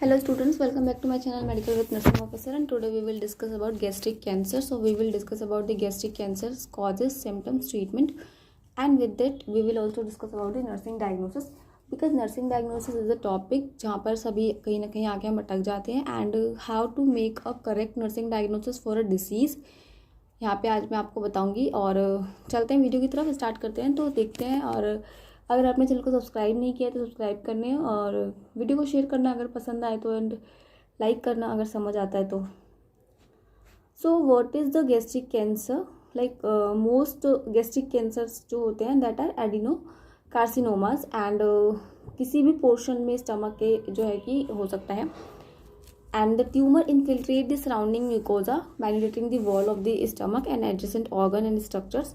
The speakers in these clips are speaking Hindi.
Hello students, welcome back to my channel Medical with Nursing Officer, and today we will discuss about gastric cancer. So we will discuss about the gastric cancer's causes, symptoms, treatment, and with that we will also discuss about the nursing diagnosis, because nursing diagnosis is a topic जहाँ पर सभी कहीं ना कहीं आके हम अटक जाते हैं, and how to make a correct nursing diagnosis for a disease यहाँ पे आज मैं आपको बताऊंगी। और चलते हैं वीडियो की तरफ, स्टार्ट करते हैं। तो देखते हैं, और अगर आपने चैनल को सब्सक्राइब नहीं किया तो सब्सक्राइब करने, और वीडियो को शेयर करना अगर पसंद आए तो, एंड लाइक करना अगर समझ आता है तो। So what is the gastric cancer? Like most gastric cancers जो होते हैं that are adenocarcinomas, and किसी भी पोर्शन में स्टमक के जो है कि हो सकता है, and the tumor infiltrate the surrounding mucosa, penetrating the wall of the stomach and adjacent organ and structures.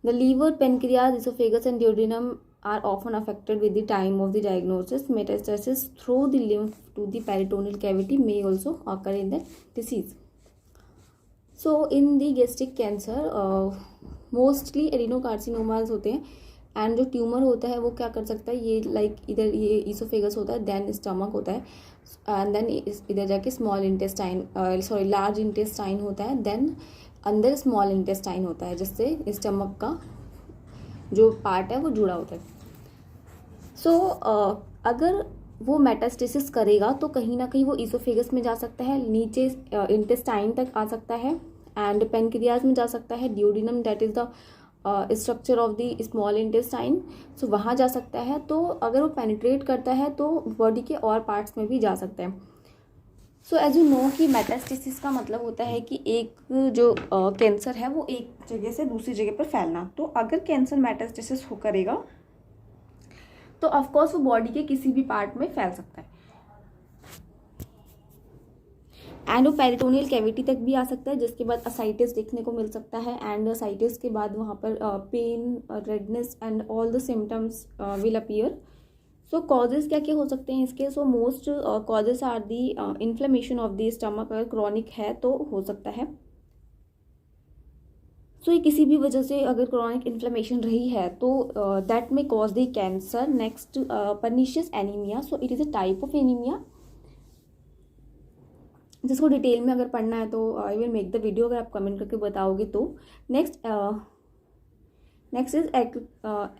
The liver, pancreas, esophagus and duodenum are often affected with the time of the diagnosis. Metastasis through the lymph to the peritoneal cavity may also occur in the disease. So in the gastric cancer mostly adenocarcinomas होते हैं, एंड जो ट्यूमर होता है वो क्या कर सकता है, ये लाइक इधर ये इसोफेगस होता है, देन स्टमक होता है, एंड देन इधर जाके स्मॉल इंटेस्टाइन लार्ज इंटेस्टाइन होता है, देन अंदर स्मॉल इंटेस्टाइन होता है, जिससे स्टमक का जो पार्ट है वो जुड़ा होता है। सो अगर वो मेटास्टेसिस करेगा तो कहीं ना कहीं वो इसोफेगस में जा सकता है, नीचे इंटेस्टाइन तक आ सकता है, एंड पेनक्रियाज में जा सकता है, duodenum that is the structure of the small intestine, so वहाँ जा सकता है। तो अगर वो पेनिट्रेट करता है तो बॉडी के और पार्ट्स में भी जा सकता है। सो एज यू नो कि मेटास्टेसिस का मतलब होता है कि एक जो कैंसर है वो एक जगह से दूसरी जगह पर फैलना। तो अगर कैंसर मेटास्टेसिस हो करेगा तो ऑफकोर्स वो बॉडी के किसी भी पार्ट में फैल सकता है, एंड वो पेरिटोनियल कैविटी तक भी आ सकता है, जिसके बाद असाइटिस देखने को मिल सकता है, एंड असाइटिस के बाद वहाँ पर pain, redness and all the symptoms will appear. So causes क्या क्या हो सकते हैं इसके? So most causes are the inflammation of the stomach, अगर क्रॉनिक है तो हो सकता है। सो ये किसी भी वजह से अगर क्रॉनिक इन्फ्लेमेशन रही है तो दैट में cause the cancer. Next pernicious anaemia, so it is a type of anaemia जिसको डिटेल में अगर पढ़ना है तो I will make the video, अगर आप कमेंट करके बताओगे तो। Next is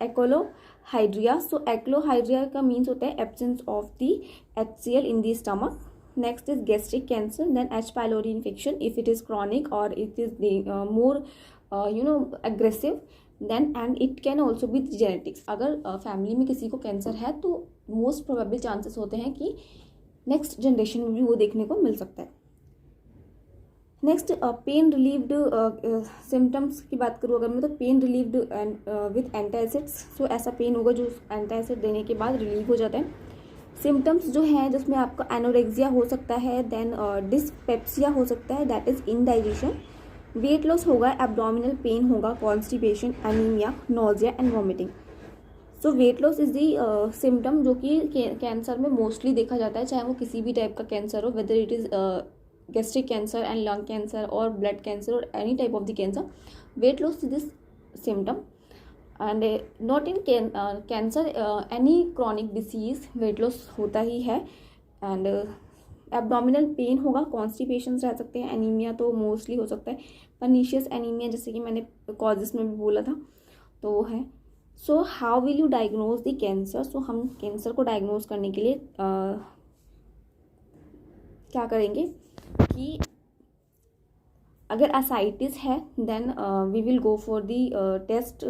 एक्लोहाइड्रिया। सो एक्लोहाइड्रिया का मीन्स होता है absence of the HCl in the stomach. Next is gastric cancer, then H. pylori infection if it is chronic और it is more aggressive, then and it can also be genetics. अगर फैमिली में किसी को कैंसर है तो मोस्ट प्रोबेबल चांसेस होते हैं कि नेक्स्ट जनरेशन में भी वो देखने को मिल सकता है। नेक्स्ट पेन रिलीव्ड सिम्टम्स की बात करूँ अगर मैं, तो पेन रिलीव्ड विद एंटासिड्स। सो ऐसा पेन होगा जो एंटासिड देने के बाद रिलीव हो जाता है। सिम्टम्स जो हैं जिसमें आपका एनोरेक्सिया हो सकता है, देन डिस्पेप्सिया हो सकता है, that is indigestion. Weight loss होगा, एब्डोमिनल पेन होगा, constipation, anaemia, nausea and vomiting. So weight loss is the symptom जो कि कैंसर में मोस्टली देखा जाता है, चाहे वो किसी भी टाइप का कैंसर हो, whether it is gastric cancer and lung cancer or blood cancer or any type of the cancer. Weight loss is this symptom, and not in cancer, any chronic disease weight loss होता ही है, and abdominal pain होगा, constipations रह सकते हैं, anemia तो mostly हो सकता है, pernicious anemia जैसे कि मैंने causes में भी बोला था तो वो है। So how will you diagnose the cancer? So हम कैंसर को डायग्नोज करने के लिए क्या करेंगे कि अगर असाइटिस है then we will go for the test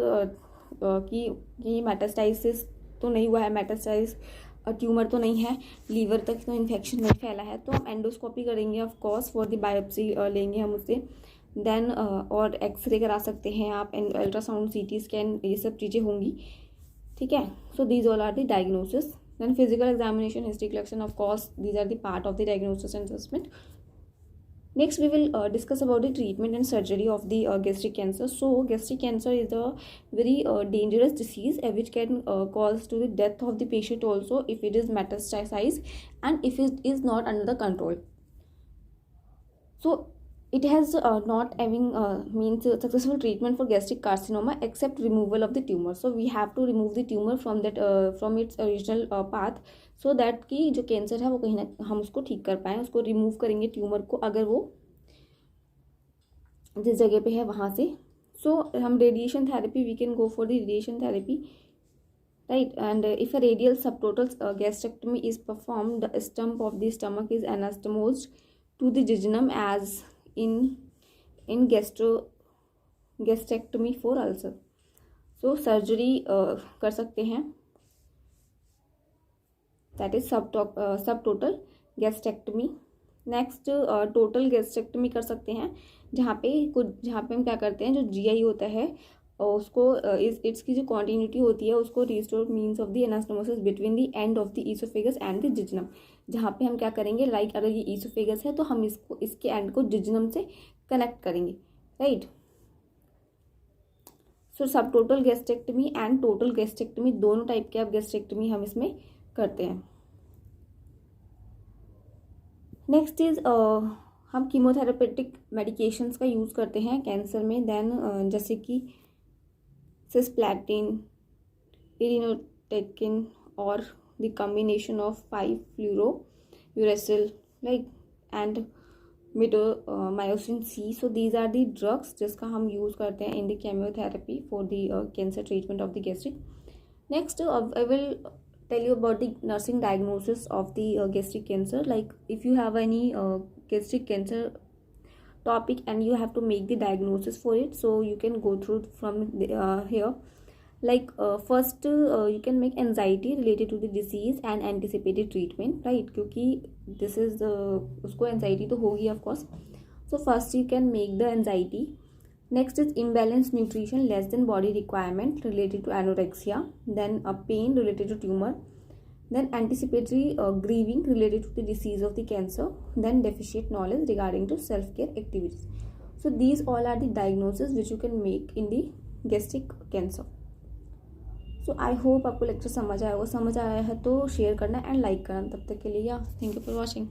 कि मेटास्टाइसिस तो नहीं हुआ है, मेटास्टाइस ट्यूमर तो नहीं है, लीवर तक तो इन्फेक्शन नहीं फैला है, तो हम एंडोस्कोपी करेंगे of course, for the biopsy लेंगे हम उससे, देन और एक्सरे करा सकते हैं आप, अल्ट्रासाउंड, CT स्कैन, ये सब चीज़ें होंगी, ठीक है। So these all are the diagnosis. Then physical examination, history collection, of course, these are the part of the diagnosis and assessment. Next, we will discuss about the treatment and surgery of the gastric cancer. So, gastric cancer is a very dangerous disease which can cause to the death of the patient also if it is metastasized and if it is not under the control. So, it has not having means successful treatment for gastric carcinoma except removal of the tumor. So we have to remove the tumor from that from its original path. So that कि जो कैंसर है वो कहीं ना हम उसको ठीक कर पाएँ, उसको रिमूव करेंगे ट्यूमर को अगर वो जिस जगह पे है वहाँ से। सो हम radiation therapy, we can go for the radiation therapy, right? And if a radial subtotal gastrectomy is performed, the stump of the stomach is anastomosed to the jejunum as in gastrectomy for ulcer. So surgery कर सकते हैं, that is subtotal gastrectomy. Next total gastrectomy कर सकते हैं, जहाँ पे हम क्या करते हैं, जो जीआई होता है उसको इट्स की जो कॉन्टिन्यूटी होती है उसको restore means of the anastomosis between the end of the oesophagus and the jejunum, जहाँ पे हम क्या करेंगे, लाइक अगर ये ईसोफेगस है तो हम इसके एंड को जिजनम से कनेक्ट करेंगे, राइट? सो सब total gastrectomy and total gastrectomy दोनों टाइप के अब गैस्ट्रेक्टमी हम इसमें करते हैं। नेक्स्ट इज हम कीमोथेरेपेटिक मेडिकेशंस का यूज़ करते हैं कैंसर में, देन जैसे कि सिस्प्लैटिन, इरिनोटेकिन और the combination of 5-fluorouracil like and mitomycin C. So these are the drugs जिसका हम यूज़ करते हैं in the chemotherapy for the cancer treatment of the gastric. Next I will tell you about the nursing diagnosis of the gastric cancer. Like if you have any gastric cancer topic and you have to make the diagnosis for it, so you can go through from here. Like first you can make anxiety related to the disease and anticipated treatment, right? क्योंकि this is उसको anxiety तो होगी of course. So first you can make the anxiety. Next is imbalanced nutrition, less than body requirement related to anorexia, then a pain related to tumor, then anticipatory grieving related to the disease of the cancer, then deficient knowledge regarding to self-care activities. So these all are the diagnoses which you can make in the gastric cancer. So I hope आपको लेक्चर समझ आया होगा, समझ आया है तो शेयर करना एंड लाइक करना। तब तक के लिए थैंक यू फॉर वॉचिंग।